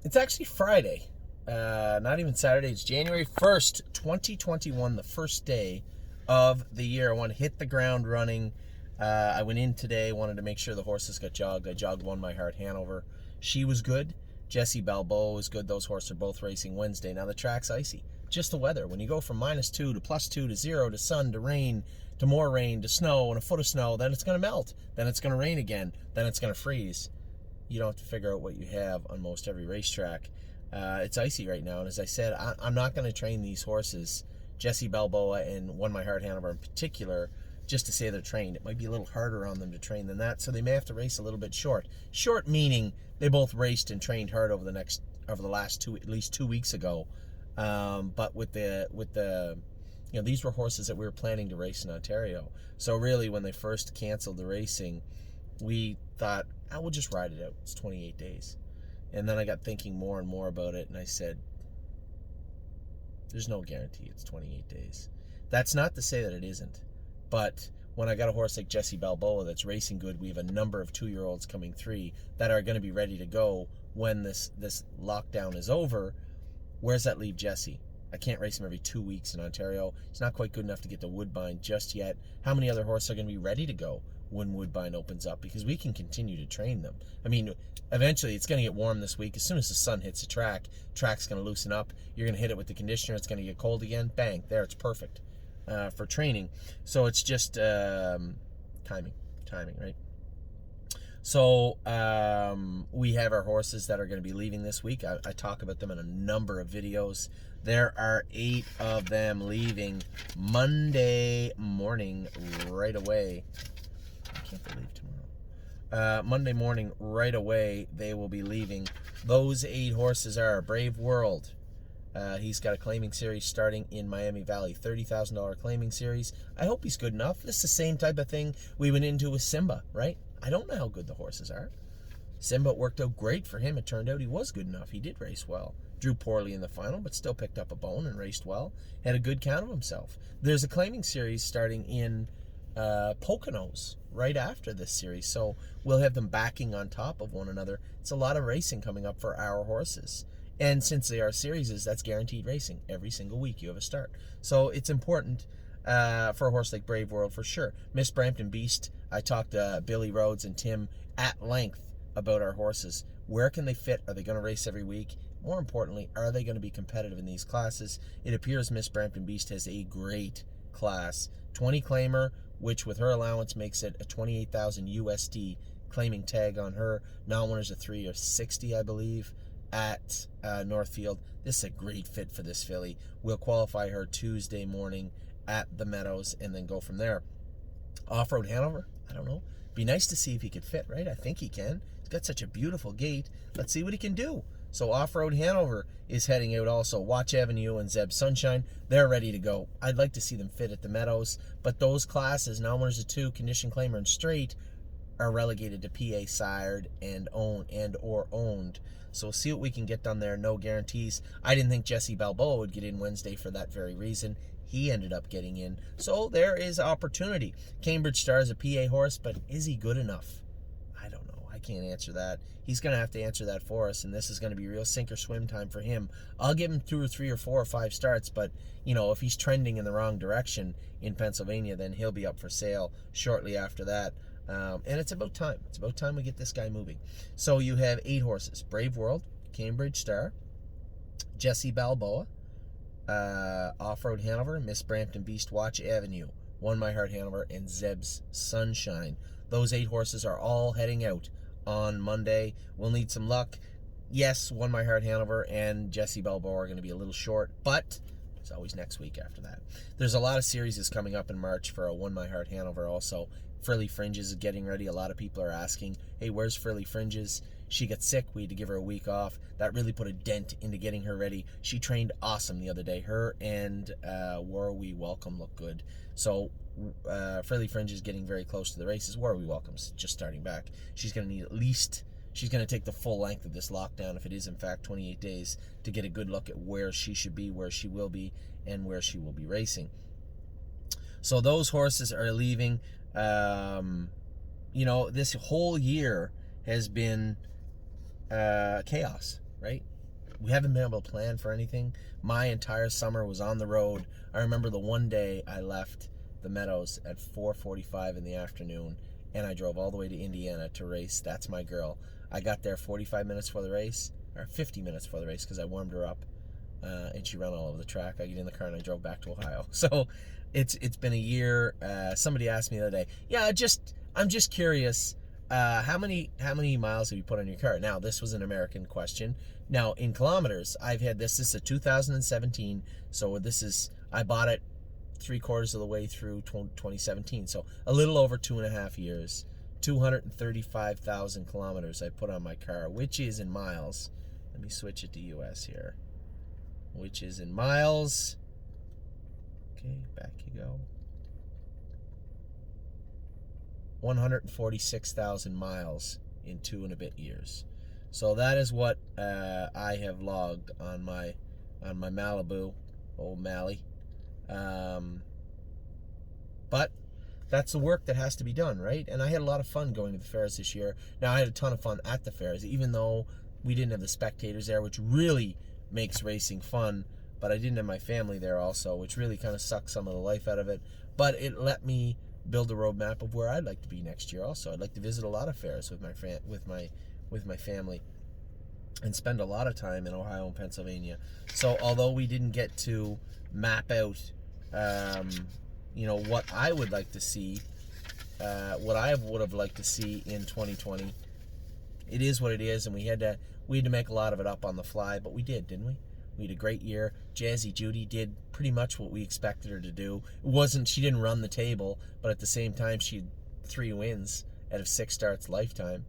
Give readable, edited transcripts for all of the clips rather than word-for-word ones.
It's actually Friday. Not even Saturday. It's January 1st, 2021, the first day of the year. I want to hit the ground running. I went in today, wanted to make sure the horses got jogged. I jogged One My Heart Hanover. She was good. Jessie Balboa was good. Those horses are both racing Wednesday. Now the track's icy. Just the weather. When you go from -2 to +2 to 0 to sun to rain to more rain to snow and a foot of snow, then it's going to melt. Then it's going to rain again. Then it's going to freeze. You don't have to figure out what you have on most every racetrack. It's icy right now, and as I said, I'm not going to train these horses, Jessie Balboa and One My Heart Hanover in particular, just to say they're trained. It might be a little harder on them to train than that, so they may have to race a little bit short. Short meaning they both raced and trained hard over the last at least 2 weeks ago. But with the these were horses that we were planning to race in Ontario. So really, when they first canceled the racing, we thought, I will just ride it out. It's 28 days. And then I got thinking more and more about it, and I said, there's no guarantee it's 28 days. That's not to say that it isn't. But when I got a horse like Jessie Balboa that's racing good, we have a number of 2-year-olds coming 3 that are going to be ready to go when this lockdown is over. Where's that leave Jessie? I can't race him every 2 weeks in Ontario. He's not quite good enough to get to Woodbine just yet. How many other horses are going to be ready to go when Woodbine opens up? Because we can continue to train them. I mean, eventually it's going to get warm this week. As soon as the sun hits the track's going to loosen up. You're going to hit it with the conditioner. It's going to get cold again. Bang, there, it's perfect for training. So it's just timing, right? So we have our horses that are going to be leaving this week. I talk about them in a number of videos. There are 8 of them leaving Monday morning right away. I can't believe tomorrow. Monday morning right away, they will be leaving. Those 8 horses are Brave World. He's got a claiming series starting in Miami Valley, $30,000 claiming series. I hope he's good enough. This is the same type of thing we went into with Simba, right? I don't know how good the horses are. Simba worked out great for him. It turned out he was good enough. He did race well. Drew poorly in the final, but still picked up a bone and raced well. Had a good count of himself. There's a claiming series starting in Poconos right after this series, so we'll have them backing on top of one another. It's a lot of racing coming up for our horses. And since they are series, that's guaranteed racing. Every single week you have a start. So it's important for a horse like Brave World for sure. Miss Brampton Beast, I talked to Billy Rhodes and Tim at length about our horses. Where can they fit? Are they going to race every week? More importantly, are they going to be competitive in these classes? It appears Miss Brampton Beast has a great class. 20 claimer, which with her allowance makes it a 28,000 USD claiming tag on her. Non-winners a 3 or 60, I believe, at Northfield. This is a great fit for this filly. We'll qualify her Tuesday morning at the Meadows and then go from there. Off-Road Hanover, I don't know. Be nice to see if he could fit, right? I think he can. He's got such a beautiful gait. Let's see what he can do. So Off-Road Hanover is heading out also. Watch Avenue and Zeb Sunshine, they're ready to go. I'd like to see them fit at the Meadows, but those classes, non-winners of 2, condition claimer and straight, are relegated to PA sired and or owned. So we'll see what we can get done there. No guarantees. I didn't think Jessie Balboa would get in Wednesday for that very reason. He ended up getting in. So there is opportunity. Cambridge Star is a PA horse, but is he good enough? I don't know. I can't answer that. He's going to have to answer that for us, and this is going to be real sink or swim time for him. I'll give him 2 or 3 or 4 or 5 starts, but, if he's trending in the wrong direction in Pennsylvania, then he'll be up for sale shortly after that. And it's about time. It's about time we get this guy moving. So you have 8 horses. Brave World, Cambridge Star, Jessie Balboa, Off-Road Hanover, Miss Brampton Beast, Watch Avenue, One My Heart Hanover, and Zeb's Sunshine. Those 8 horses are all heading out on Monday. We'll need some luck. Yes, One My Heart Hanover and Jessie Balboa are going to be a little short, but it's always next week after that. There's a lot of series coming up in March for a One My Heart Hanover also. Frilly Fringes is getting ready. A lot of people are asking, hey, where's Frilly Fringes? She got sick. We had to give her a week off. That really put a dent into getting her ready. She trained awesome the other day. Her and War We Welcome look good. So Frilly Fringe is getting very close to the races. War We Welcome's just starting back. She's going to need she's going to take the full length of this lockdown, if it is in fact 28 days, to get a good look at where she should be, where she will be, and where she will be racing. So those horses are leaving. This whole year has been chaos. right? We haven't been able to plan for anything. My entire summer was on the road. I remember the one day I left the Meadows at 4:45 in the afternoon, and I drove all the way to Indiana to race That's My Girl. I got there 45 minutes for the race, or 50 minutes for the race, because I warmed her up, and she ran all over the track. I get in the car and I drove back to Ohio. So it's been a year. Somebody asked me the other day, I'm just curious, how many miles have you put on your car? Now, this was an American question. Now, in kilometers, I've had this. This is a 2017, so I bought it 3/4 of the way through 2017, so a little over 2.5 years. 235,000 kilometers I put on my car, which is in miles. Let me switch it to US here. Which is in miles. Okay, back you go. 146,000 miles in 2 and a bit years. So that is what I have logged on my Malibu, old Mally. But that's the work that has to be done, right? And I had a lot of fun going to the fairs this year. Now, I had a ton of fun at the fairs, even though we didn't have the spectators there, which really makes racing fun. But I didn't have my family there also, which really kind of sucked some of the life out of it. But it let me build a roadmap of where I'd like to be next year also. I'd like to visit a lot of fairs with my family and spend a lot of time in Ohio and Pennsylvania. So although we didn't get to map out what I would like to see, what I would have liked to see in 2020, it is what it is, and we had to make a lot of it up on the fly, but we did, didn't we? We had a great year. Jazzy Judy did pretty much what we expected her to do. She didn't run the table, but at the same time, she had 3 wins out of 6 starts lifetime.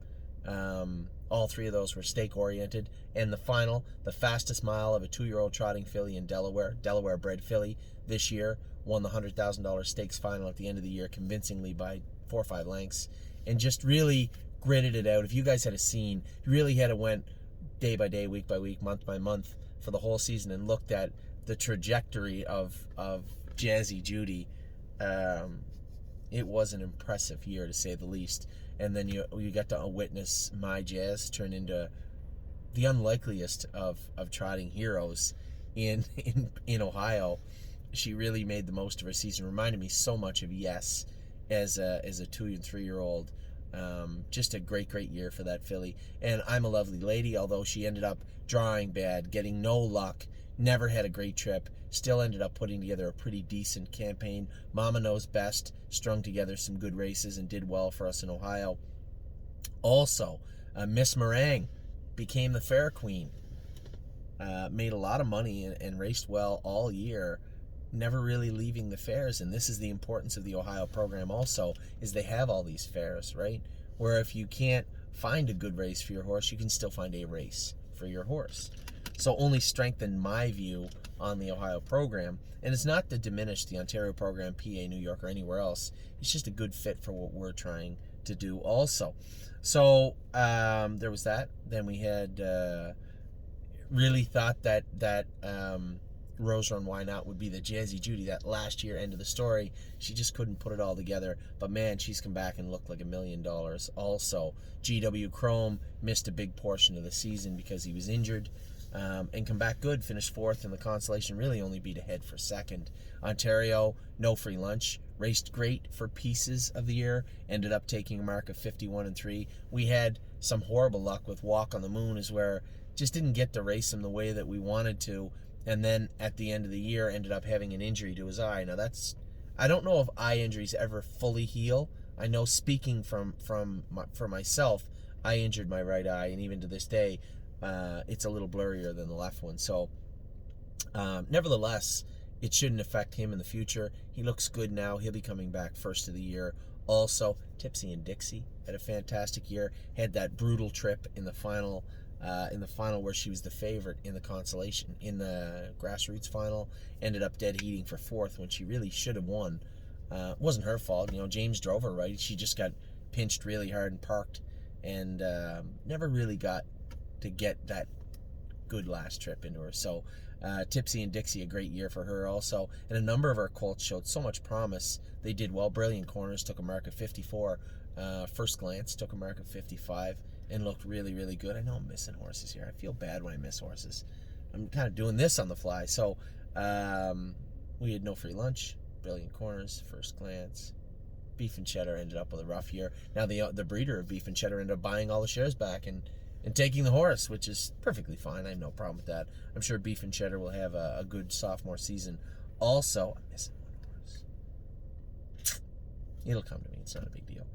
All 3 of those were stake-oriented. And the final, the fastest mile of a 2-year-old trotting filly in Delaware-bred filly this year, won the $100,000 stakes final at the end of the year convincingly by 4 or 5 lengths, and just really gritted it out. If you guys had seen, you really had went day by day, week by week, month by month for the whole season and looked at the trajectory of Jazzy Judy. It was an impressive year, to say the least. And then you got to witness my Jazz turn into the unlikeliest of trotting heroes in Ohio. She really made the most of her season. Reminded me so much of Yes as a 2 and 3-year-old. Just a great year for that filly. And I'm a Lovely Lady, although she ended up drawing bad, getting no luck, never had a great trip, still ended up putting together a pretty decent campaign. Mama Knows Best strung together some good races and did well for us in Ohio. Also, Miss Meringue became the fair queen. Made a lot of money and raced well all year, never really leaving the fairs. And this is the importance of the Ohio program also, is they have all these fairs, right? Where if you can't find a good race for your horse, you can still find a race for your horse. So only strengthened my view on the Ohio program. And it's not to diminish the Ontario program, PA, New York, or anywhere else. It's just a good fit for what we're trying to do also. So there was that. Then we had really thought that Rose Run Why Not would be the Jazzy Judy that last year, end of the story. She just couldn't put it all together. But man, she's come back and looked like $1 million. Also, GW Chrome missed a big portion of the season because he was injured. And come back good, finished 4th in the Consolation, really only beat ahead for 2nd. Ontario, no free lunch, raced great for pieces of the year, ended up taking a mark of 51-3. We had some horrible luck with Walk on the Moon, is where just didn't get to race him the way that we wanted to, and then at the end of the year ended up having an injury to his eye. Now I don't know if eye injuries ever fully heal. I know, speaking for myself, I injured my right eye, and even to this day, it's a little blurrier than the left one. So, nevertheless, it shouldn't affect him in the future. He looks good now. He'll be coming back first of the year. Also, Tipsy and Dixie had a fantastic year. Had that brutal trip in the final where she was the favorite in the Consolation, in the grassroots final. Ended up dead heating for 4th when she really should have won. It wasn't her fault. James drove her right. She just got pinched really hard and parked, and never really got to get that good last trip into her. So Tipsy and Dixie, a great year for her also. And a number of our colts showed so much promise. They did well. Brilliant Corners took a mark of 54. First Glance took a mark of 55. and looked really, really good. I know I'm missing horses here. I feel bad when I miss horses. I'm kind of doing this on the fly. So we had no free lunch, Brilliant Corners, First Glance. Beef and Cheddar ended up with a rough year. Now the breeder of Beef and Cheddar ended up buying all the shares back and taking the horse, which is perfectly fine. I have no problem with that. I'm sure Beef and Cheddar will have a good sophomore season. Also, I'm missing one horse. It'll come to me. It's not a big deal.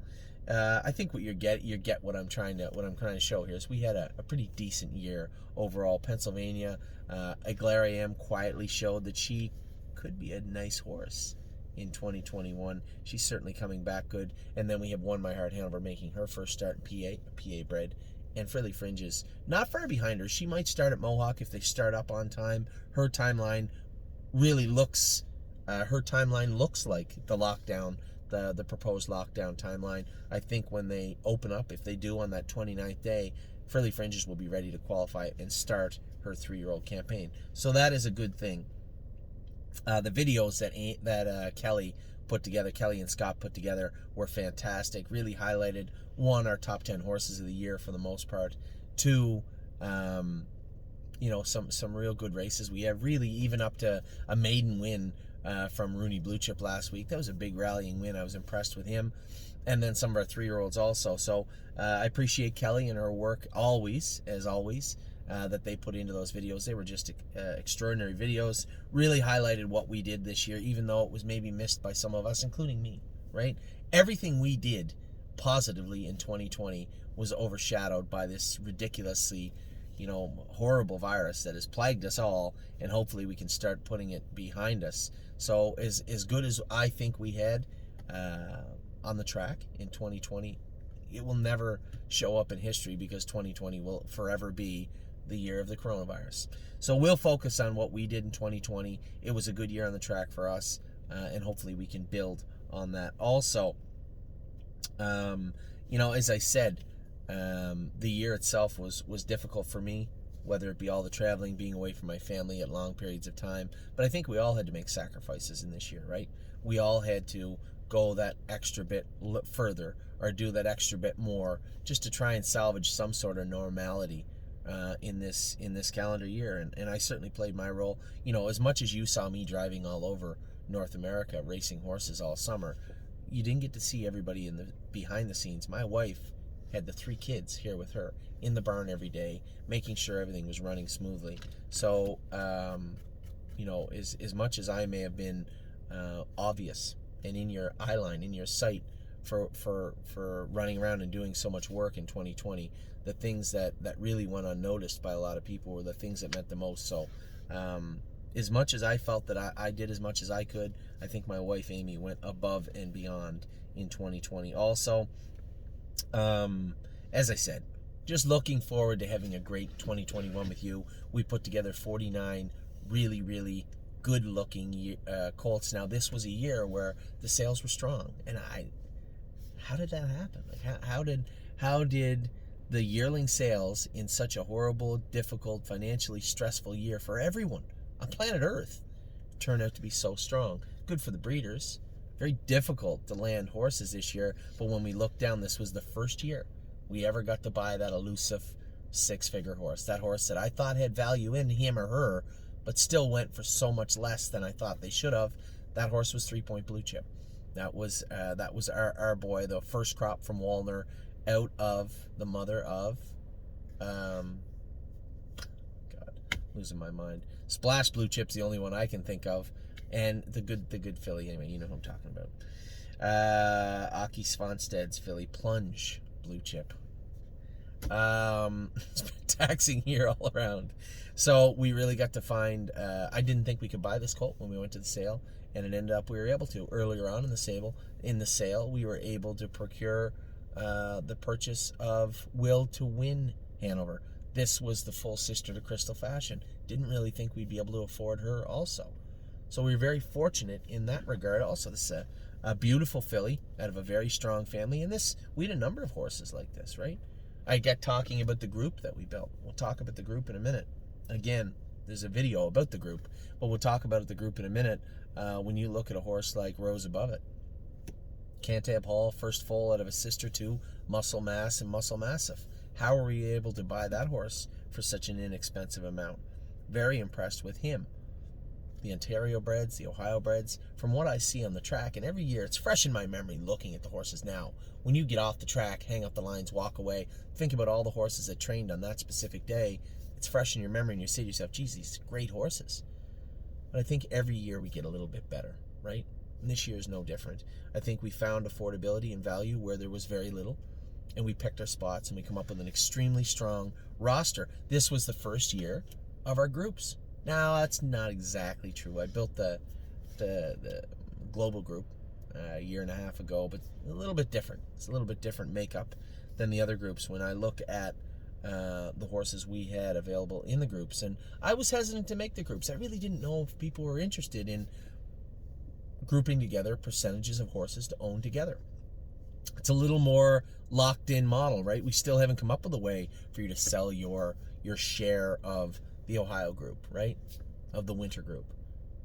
I think what you get what I'm trying to show here is we had a pretty decent year overall. Pennsylvania, Aglariam quietly showed that she could be a nice horse in 2021. She's certainly coming back good. And then we have One My Heart Hanover making her first start in PA bred. And Frilly Fringes, not far behind her. She might start at Mohawk if they start up on time. Her timeline really looks, like the lockdown, the proposed lockdown timeline. I think when they open up, if they do on that 29th day, Frilly Fringes will be ready to qualify and start her 3-year-old campaign. So that is a good thing. The videos that Kelly and Scott put together were fantastic. Really highlighted, one, our top 10 horses of the year for the most part. Two, some real good races. We have really even up to a maiden win from Rooney Blue Chip last week. That was a big rallying win. I was impressed with him. And then some of our 3-year-olds also. So I appreciate Kelly and her work always, as always. That they put into those videos. They were just extraordinary videos. Really highlighted what we did this year, even though it was maybe missed by some of us, including me, right? Everything we did positively in 2020 was overshadowed by this ridiculously, horrible virus that has plagued us all, and hopefully we can start putting it behind us. So as good as I think we had on the track in 2020, it will never show up in history because 2020 will forever be the year of the coronavirus. So we'll focus on what we did in 2020. It was a good year on the track for us, and hopefully we can build on that. Also, as I said, the year itself was difficult for me, whether it be all the traveling, being away from my family at long periods of time. But I think we all had to make sacrifices in this year, right? We all had to go that extra bit further or do that extra bit more just to try and salvage some sort of normality in this calendar year, and I certainly played my role. As much as you saw me driving all over North America racing horses all summer, you didn't get to see everybody in the behind the scenes. My wife had the 3 kids here with her in the barn every day, making sure everything was running smoothly. So as much as I may have been obvious and in your eye line, in your sight for running around and doing so much work in 2020, the things that really went unnoticed by a lot of people were the things that meant the most. So as much as I felt that I did as much as I could, I think my wife Amy went above and beyond in 2020 also. As I said, just looking forward to having a great 2021 with you. We put together 49 really, really good looking colts. Now this was a year where the sales were strong, and how did that happen? Like how did the yearling sales in such a horrible, difficult, financially stressful year for everyone on planet Earth turn out to be so strong? Good for the breeders. Very difficult to land horses this year, but when we look down, this was the first year we ever got to buy that elusive 6-figure horse. That horse that I thought had value in him or her, but still went for so much less than I thought they should have. That horse was 3 Point Blue Chip. That was our boy, the first crop from Walner, out of the mother of, God, losing my mind. Splash Blue Chip's the only one I can think of, and the good filly. Anyway, you know who I'm talking about. Aki Svansted's filly, Plunge Blue Chip. It's been taxing year all around. So we really got to find, I didn't think we could buy this colt when we went to the sale, and it ended up we were able to. Earlier on in the sale, we were able to procure the purchase of Will to Win Hanover. This was the full sister to Crystal Fashion. Didn't really think we'd be able to afford her also. So we were very fortunate in that regard. Also, this is a beautiful filly out of a very strong family. And we had a number of horses like this, right? I get talking about the group that we built. We'll talk about the group in a minute. Again, there's a video about the group, but we'll talk about the group in a minute. When you look at a horse like Rose Above It, Cantab Hall, first foal out of a sister to Muscle Mass and Muscle Massive. How are we able to buy that horse for such an inexpensive amount? Very impressed with him. The Ontario breds, the Ohio breds, from what I see on the track, and every year it's fresh in my memory looking at the horses now. When you get off the track, hang up the lines, walk away, think about all the horses that trained on that specific day, it's fresh in your memory and you say to yourself, geez, these great horses. But I think every year we get a little bit better, right? And this year is no different. I think we found affordability and value where there was very little, and we picked our spots and we come up with an extremely strong roster. This was the first year of our groups. Now, that's not exactly true. I built the global group a year and a half ago, but a little bit different. It's a little bit different makeup than the other groups when I look at the horses we had available in the groups. And I was hesitant to make the groups. I really didn't know if people were interested in grouping together percentages of horses to own together. It's a little more locked in model, right? We still haven't come up with a way for you to sell your share of the Ohio group, right? Of the winter group.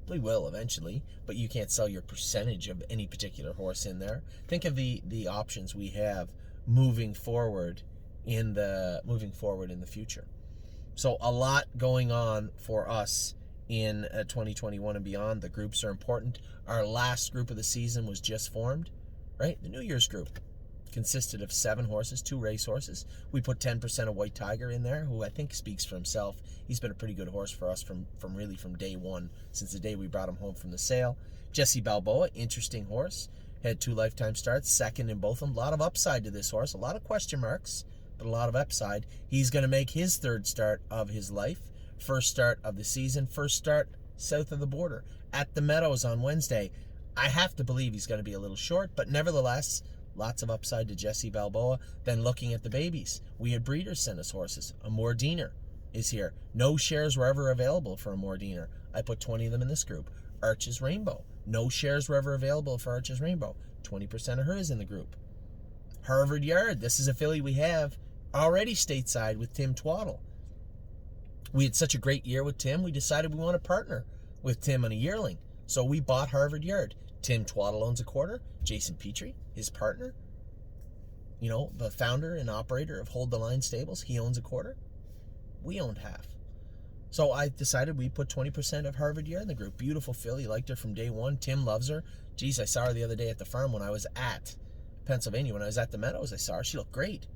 We will eventually, but you can't sell your percentage of any particular horse in there. Think of the options we have moving forward in the future. So a lot going on for us in 2021 and beyond. The groups are important. Our last group of the season was just formed, right? The New Year's group consisted of 7 horses, 2 race horses. We put 10% of White Tiger in there, who I think speaks for himself. He's been a pretty good horse for us from day one, since the day we brought him home from the sale. Jesse Balboa, interesting horse. Had 2 lifetime starts, second in both of them. A lot of upside to this horse, a lot of question marks, but a lot of upside. He's going to make his 3rd start of his life. First start of the season, first start south of the border at the Meadows on Wednesday. I have to believe he's going to be a little short, but nevertheless, lots of upside to Jesse Balboa. Then looking at the babies, we had breeders send us horses. A Mordiner is here. No shares were ever available for a Mordiner. I put 20 of them in this group. Arches Rainbow. No shares were ever available for Arches Rainbow. 20% of her is in the group. Harvard Yard. This is a filly we have already stateside with Tim Twaddle. We had such a great year with Tim, we decided we want to partner with Tim on a yearling. So we bought Harvard Yard. Tim Twaddle owns a quarter. Jason Petrie, his partner, the founder and operator of Hold the Line Stables, he owns a quarter. We owned half. So I decided we put 20% of Harvard Yard in the group. Beautiful filly, liked her from day one. Tim loves her. Geez, I saw her the other day at the farm when I was at Pennsylvania. When I was at the Meadows, I saw her. She looked great.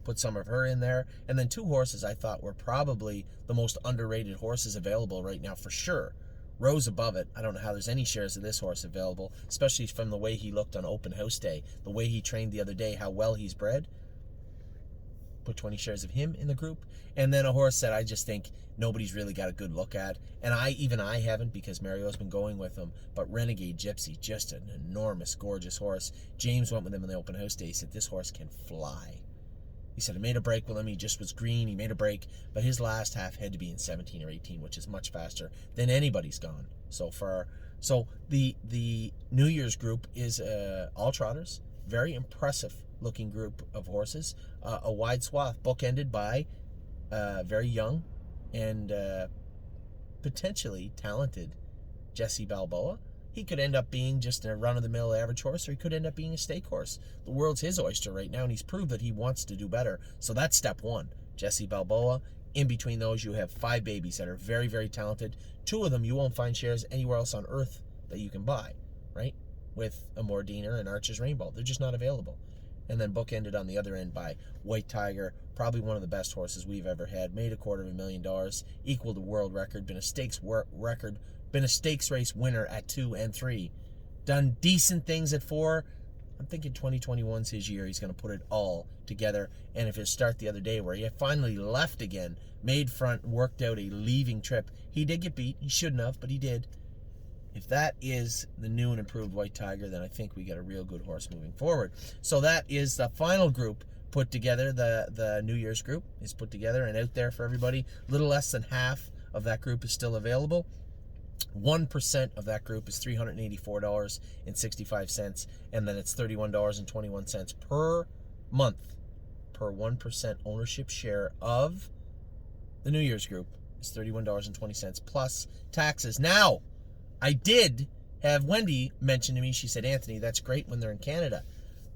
Put some of her in there. And then 2 horses I thought were probably the most underrated horses available right now for sure. Rose Above It. I don't know how there's any shares of this horse available, especially from the way he looked on open house day, the way he trained the other day, how well he's bred. Put 20 shares of him in the group. And then a horse that I just think nobody's really got a good look at. And I haven't, because Mario's been going with him. But Renegade Gypsy, just an enormous, gorgeous horse. James went with him in the open house day. He said, this horse can fly. He said, I made a break with him. He just was green. He made a break. But his last half had to be in 17 or 18, which is much faster than anybody's gone so far. So the New Year's group is all trotters. Very impressive looking group of horses. A wide swath, bookended by very young and potentially talented Jesse Balboa. He could end up being just a run-of-the-mill average horse, or he could end up being a stake horse. The world's his oyster right now, and he's proved that he wants to do better. So that's step 1. Jesse Balboa. In between those, you have 5 babies that are very, very talented. 2 of them you won't find shares anywhere else on earth that you can buy, right? With a Mordiner and Arches Rainbow. They're just not available. And then bookended on the other end by White Tiger, probably one of the best horses we've ever had. Made $250,000, equaled the world record, been a stakes record, been a stakes race winner at 2 and 3, done decent things at 4. I'm thinking 2021's his year. He's going to put it all together. And if his start the other day where he finally left again, made front, worked out a leaving trip, he did get beat. He shouldn't have, but he did. If that is the new and improved White Tiger, then I think we got a real good horse moving forward. So that is the final group put together. The New Year's group is put together and out there for everybody. A little less than half of that group is still available. 1% of that group is $384.65, and then it's $31.21 per month per 1% ownership share of the New Year's group is $31.20 plus taxes. Now, I did have Wendy mention to me, she said, Anthony, that's great when they're in Canada,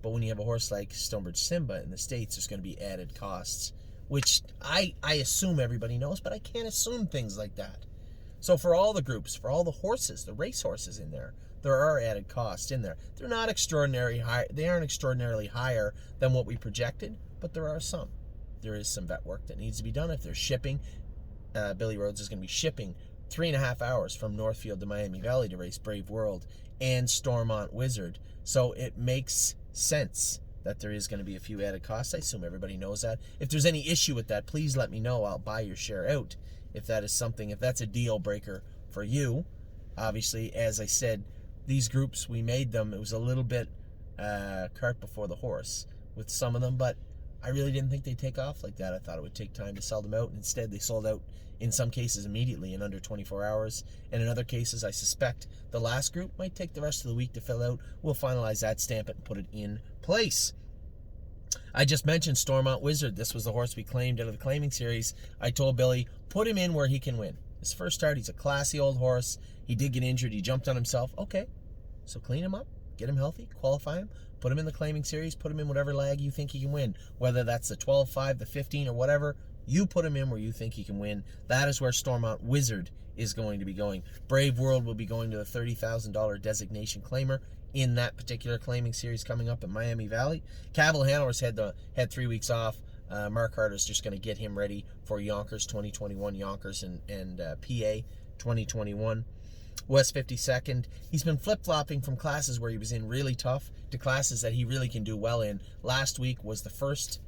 but when you have a horse like Stonebridge Simba in the States, there's going to be added costs. which I assume everybody knows, but I can't assume things like that. So for all the groups, for all the horses, the race horses in there are added costs in there. They're not extraordinarily high. They aren't extraordinarily higher than what we projected, but there are some. There is some vet work that needs to be done. If they're shipping, Billy Rhodes is going to be shipping 3.5 hours from Northfield to Miami Valley to race Brave World and Stormont Wizard. So it makes sense that there is going to be a few added costs. I assume everybody knows that. If there's any issue with that, please let me know. I'll buy your share out. If that is something, if that's a deal breaker for you. Obviously, as I said, these groups, we made them, it was a little bit cart before the horse with some of them, but I really didn't think they'd take off like that. I thought it would take time to sell them out, and instead they sold out in some cases immediately in under 24 hours, and in other cases I suspect the last group might take the rest of the week to fill out. We'll finalize that, stamp it, and put it in place. I just mentioned Stormont Wizard. This was the horse we claimed out of the claiming series. I told Billy, put him in where he can win. His first start, he's a classy old horse. He did get injured. He jumped on himself. Okay, so clean him up, get him healthy, qualify him, put him in the claiming series, put him in whatever lag you think he can win, whether that's the 12-5, the 15, or whatever. You put him in where you think he can win. That is where Stormont Wizard is going to be going. Brave World will be going to the $30,000 designation claimer in that particular claiming series coming up in Miami Valley. Cavill Handlers had 3 weeks off. Mark Harder's just going to get him ready for Yonkers 2021, Yonkers and PA 2021. West 52nd, he's been flip-flopping from classes where he was in really tough to classes that he really can do well in. Last week was the first.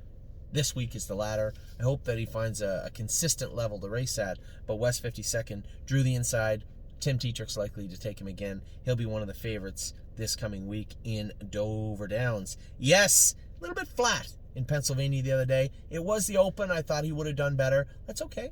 This week is the latter. I hope that he finds a consistent level to race at, but West 52nd drew the inside. Tim Tetrick's likely to take him again. He'll be one of the favorites this coming week in Dover Downs. Yes, a little bit flat in Pennsylvania the other day. It was the Open. I thought he would have done better. That's okay.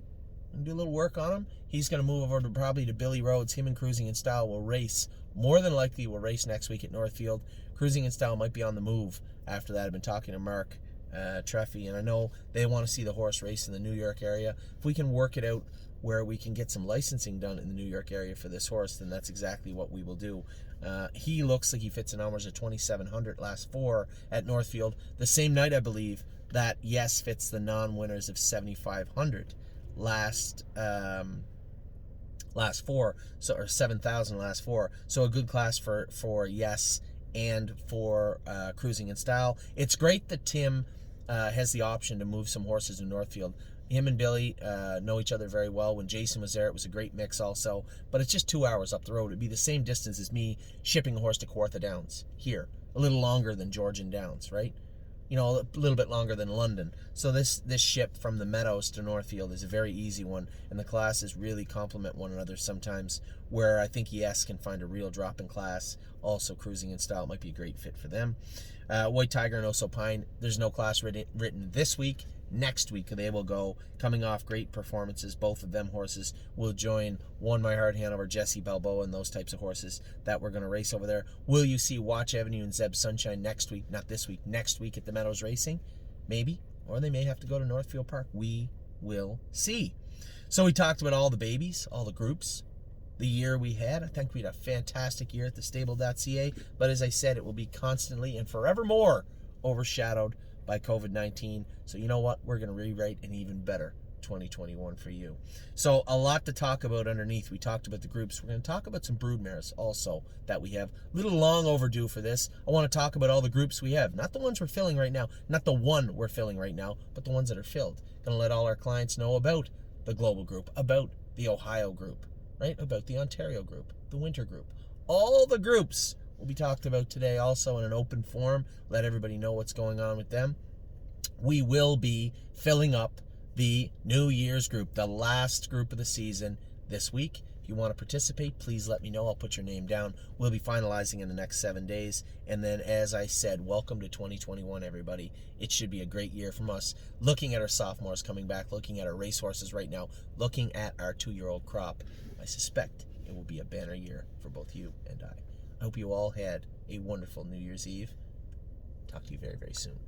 I'm gonna do a little work on him. He's going to move over to probably to Billy Rhodes. Him and Cruising in Style will race. More than likely will race next week at Northfield. Cruising in Style might be on the move after that. I've been talking to Mark Treffy, and I know they want to see the horse race in the New York area. If we can work it out where we can get some licensing done in the New York area for this horse, then that's exactly what we will do. He looks like he fits in numbers at 2,700 last 4 at Northfield. The same night, I believe, that Yes fits the non-winners of 7,500 last 4, so or 7,000 last 4. So a good class for Yes and for Cruising in Style. It's great that Tim has the option to move some horses to Northfield. Him and Billy know each other very well. When Jason was there, it was a great mix also. But it's just 2 hours up the road. It'd be the same distance as me shipping a horse to Kawartha Downs here. A little longer than Georgian Downs, right? You know, a little bit longer than London. So this ship from the Meadows to Northfield is a very easy one, and the classes really complement one another sometimes, where I think Yes can find a real drop in class. Also, Cruising in Style might be a great fit for them. White Tiger and Oso Pine, there's no class written this week. Next week they will go, coming off great performances. Both of them horses will join One My Heart Hanover, Jesse Balboa, and those types of horses that we're going to race over there. Will you see Watch Avenue and Zeb Sunshine next week? Not this week, next week at the Meadows Racing? Maybe. Or they may have to go to Northfield Park. We will see. So we talked about all the babies, all the groups, the year we had. I think we had a fantastic year at the stable.ca, but as I said, it will be constantly and forevermore overshadowed by COVID-19. So you know what? We're going to rewrite an even better 2021 for you. So a lot to talk about underneath. We talked about the groups. We're going to talk about some broodmares also that we have. A little long overdue for this. I want to talk about all the groups we have. Not the ones we're filling right now. Not the one we're filling right now, but the ones that are filled. Going to let all our clients know about the global group, about the Ohio group, right? About the Ontario group, the winter group. All the groups will be talked about today also in an open forum. Let everybody know what's going on with them. We will be filling up the New Year's group, the last group of the season this week. If you want to participate, please let me know. I'll put your name down. We'll be finalizing in the next 7 days. And then, as I said, welcome to 2021, everybody. It should be a great year from us. Looking at our sophomores coming back, looking at our racehorses right now, looking at our 2-year-old crop. I suspect it will be a banner year for both you and I. I hope you all had a wonderful New Year's Eve. Talk to you very, very soon.